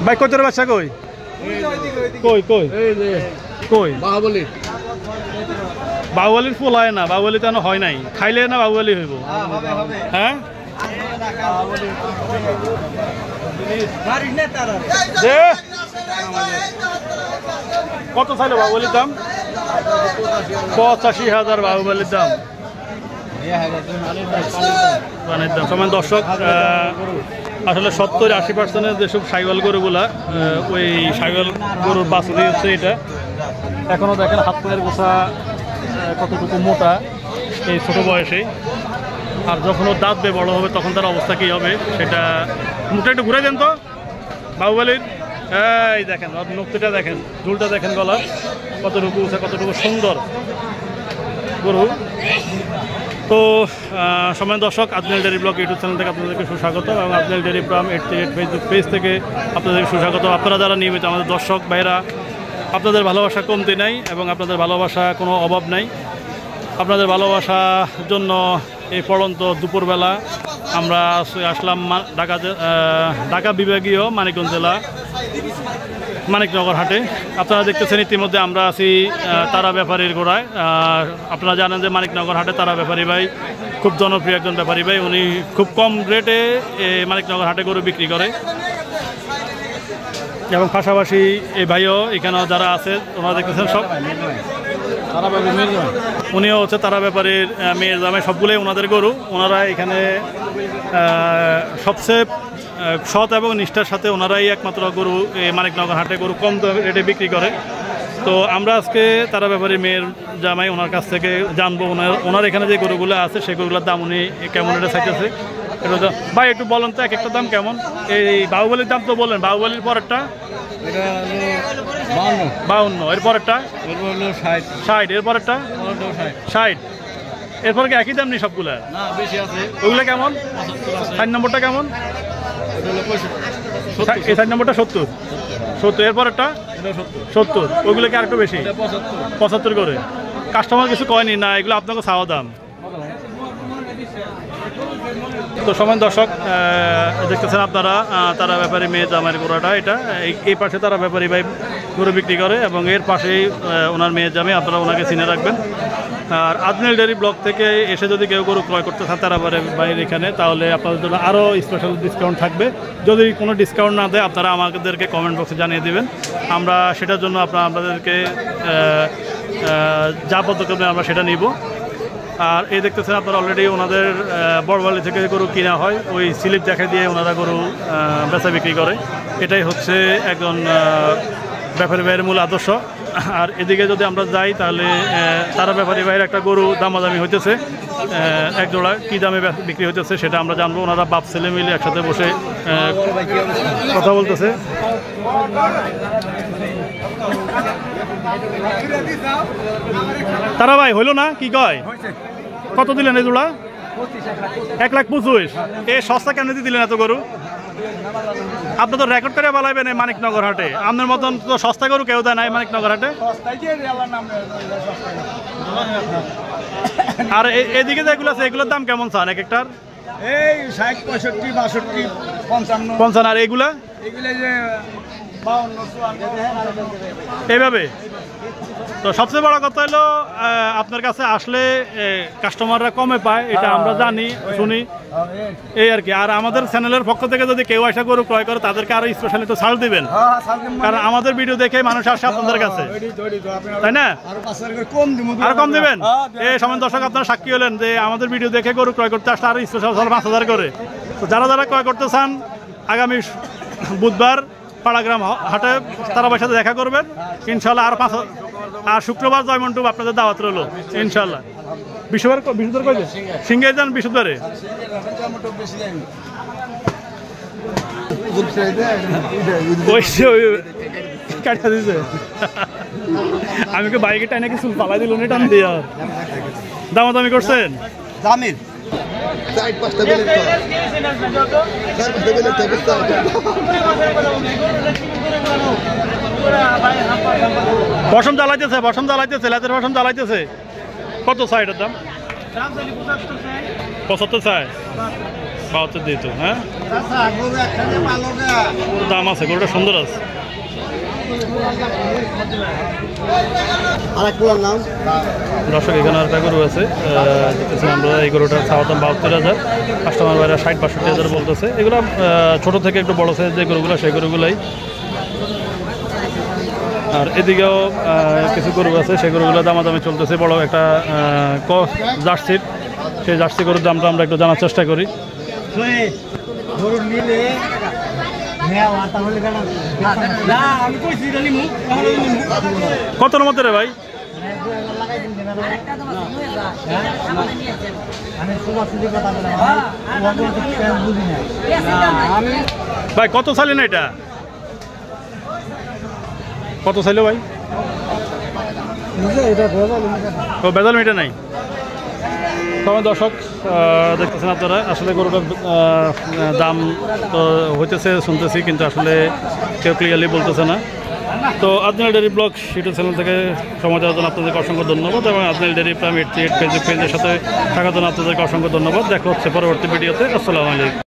ভাই কতর বাচ্চা কই কই কই কই বাহুবলীর ফুল হয় না, বাহুবলী তো হয় নাই, খাইলে না বাহুবলী হইব। হ্যাঁ কত চাইলো বাহুবলীর দাম? 85,000 বাহুবলীর দাম। সমান দর্শক, আসলে 70-80% যেসব সাইওয়াল গরুগুলা ওই সাইওয়াল গরুর বাছুরি হচ্ছে এটা। এখনো দেখেন হাত পায়ের গোছা কতটুকু মোটা এই ছোট বয়সে, আর যখন ও দাঁত বড় হবে তখন তার অবস্থা কী হবে সেটা। মুখটা একটু ঘুরে দেন তো বাহুবলীর। এই দেখেন নকটিটা দেখেন, ঝুলটা দেখেন, গলা কতটুকু উঁচা, কতটুকু সুন্দর গরু। তো সময় দর্শক, Ajmel dairy blog YouTube channel থেকে আপনাদেরকে সুস্বাগত, এবং Ajmel dairy farm 88 Facebook page থেকে আপনাদেরকে সুস্বাগত। আপনারা যারা নিয়মিত আমাদের দর্শক ভাইরা, আপনাদের ভালোবাসা কমতি নাই এবং আপনাদের ভালোবাসা কোনো অভাব নাই। আপনাদের ভালোবাসার জন্য এই পড়ন্ত দুপুরবেলা আমরা আসলাম ঢাকা বিভাগীয় মানিকগঞ্জ জেলা মানিকনগর হাটে। আপনারা দেখতেছেন ইতিমধ্যে আমরা আছি তারা ব্যাপারীর গোড়ায়। আপনারা জানেন যে মানিকনগর হাটে তারা ব্যাপারী ভাই খুব জনপ্রিয় একজন ব্যাপারী ভাই। উনি খুব কম রেটে মানিকনগর হাটে গরু বিক্রি করে, এবং পাশাপাশি এই ভাইও এখানেও যারা আছে ওনারা দেখতেছেন সব উনিও হচ্ছে তারা ব্যাপারীর মেয়ের জামাই, সবগুলোই ওনাদের গরু। ওনারা এখানে সবচেয়ে সৎ এবং নিষ্ঠার সাথে ওনারাই একমাত্র গরু মানিকনগর হাটে গরু কম রেটে বিক্রি করে। তো আমরা আজকে তারা ব্যাপারী মেয়ের জামাই ওনার কাছ থেকে জানবো ওনার এখানে যে গরুগুলো আছে সেই গরুগুলোর দাম উনি কেমন রেটে চাইতেছে। ভাই একটু বলেন তো এক একটা দাম কেমন? এই বাহুবলীর দাম তো বললেন, বাহুবলীর পরেরটা 52, এর পরেরটা 60, এর পরেরটা 60, এরপরে কি একই দাম নেই সবগুলা? ওইগুলো কেমন? 60 নম্বরটা কেমন? এই 60 নম্বরটা 70, এরপরেরটা 70, ওইগুলো কি আরেকটু বেশি? 75 করে। কাস্টমার কিছু কয়নি না, এগুলো আপনাকে চাওয়া দাম। তো সমান দর্শক, দেখতেছেন আপনারা তারা ব্যাপারী মেয়ে জামাইয়ের গরুটা এটা। এই পাশে তারা ব্যাপারী ভাই গরু বিক্রি করে, এবং এর পাশেই ওনার মেয়ের জামাই, আপনারা ওনাকে চিনে রাখবেন। আর আজমেল ডেয়ারি ব্লক থেকে এসে যদি কেউ গরু ক্রয় করতে চান তারা ভাইয়ের এখানে, তাহলে আপনাদের জন্য আরও স্পেশাল ডিসকাউন্ট থাকবে। যদি কোনো ডিসকাউন্ট না দেয় আপনারা আমাদেরকে কমেন্ট বক্সে জানিয়ে দেবেন, আমরা সেটার জন্য আপনাদেরকে যা পদক্ষেপ আমরা সেটা নিব। আর এই দেখতেছেন আপনারা অলরেডি ওনাদের বড়বালি থেকে গরু কিনা হয়, ওই স্লিপ দেখা দিয়ে ওনারা গরু বেচা বিক্রি করে। এটাই হচ্ছে একজন ব্যাপারী ভাইয়ের মূল আদর্শ। আর এদিকে যদি আমরা যাই তাহলে তারা ব্যাপারী ভাইয়ের একটা গরু দামাদামি হইতেছে, এক জোড়া কী দামে বিক্রি হইতেছে সেটা আমরা জানবো। ওনারা বাপ ছেলে মিলে একসাথে বসে কথা বলতেছে। তারা ভাই হইল না কি কয়? কত দিলেন এই জোড়া? 1,25,000। এ সস্তা কেন দিলেন এত গরু? আপনি তো রেকর্ড করে বলাইবেন এই মানিকনগর হাটে, আপনার মতন তো সস্তা গরু কেউ দেয় না এই মানিকনগর হাটে। আর এদিকে যেগুলো আছে এগুলোর দাম কেমন চান এক একটার? এই 60, 65, 62, 55, 55। আর এগুলা যে 52, 54 এইভাবে। তো সবচেয়ে বড় কথা হলো আপনার কাছে আসলে কাস্টমাররা কমে পায়, এটা আমরা জানি শুনি, এই আর কি। আর আমাদের চ্যানেলের পক্ষ থেকে যদি কেউ আসা গরু ক্রয় করে তাদেরকে আরো স্পেশালি তো ছাড় দিবেন, কারণ আমাদের ভিডিও দেখে মানুষ আসে আপনাদের কাছে, তাই না? আরো কম দিবেন। এই সময় দর্শক আপনারা সাক্ষী হলেন যে আমাদের ভিডিও দেখে গরু ক্রয় করতে আসলে আরো স্পেশাল 5,000 করে। তো যারা যারা ক্রয় করতে চান আগামী বুধবার পাড়াগ্রাম হাটে তারাবাইয়ের সাথে দেখা করবেন ইনশাল্লাহ। আর শুক্রবার জয়মন্টুপ আপনাদের দাওয়াত রইল ইনশাল্লাহ। বিশুদ্ধর কইলে সিংহে যান বিশুদ্ধরে। আমি কি বাইকে টাই নাকি চুল পালাই দিল টান দিয়ে দামাদামি করছেন? জামির বসম জ্বালাইতেছে, লেজের বসম জ্বালাইতেছে। কত চাই এটার দাম? 75 চাই। 72 দিত, হ্যাঁ আচ্ছা গরু একখানে পালোগা দাম আছে, গরুটা সুন্দর আছে। আরেকগুলোর নাম দর্শক এখানে একটা গরু আছে, দেখতেছি আমরা এই গরুটার চাওয়া দাম 72,000, কাস্টমার ভাইরা 60-62,000 বলতেছে। এগুলো ছোট থেকে একটু বড় সাইজ যে গরুগুলো সেই গরুগুলাই। আর এদিকেও কিছু গরু আছে, সেই গরুগুলো দামাদামি চলতেছে। বড় একটা জার্সির, সেই জার্সি গরুর দামটা আমরা একটু জানার চেষ্টা করি। গরু নিলে কতর মধ্যে রে ভাই? ভাই কত চাইলেন এটা? কত চাইলো ভাই? ও বেজাল মিটে নাই। তবে দর্শক দেখতেছেন আপনারা, আসলে গরুটার দাম তো হইতেছে শুনতেছি, কিন্তু আসলে কেউ ক্লিয়ারলি বলতেছে না। তো আদনাল ডেয়ারি ব্লগ ইউটিউব চ্যানেল থেকে সময় দেওয়ার জন্য আপনাদেরকে অসংখ্য ধন্যবাদ, এবং আদনাল ডেয়ারি প্রাইম 88 ফেসবুক পেজের সাথে থাকার জন্য আপনাদেরকে অসংখ্য ধন্যবাদ। দেখা হচ্ছে পরবর্তী ভিডিওতে। আসসালামু আলাইকুম।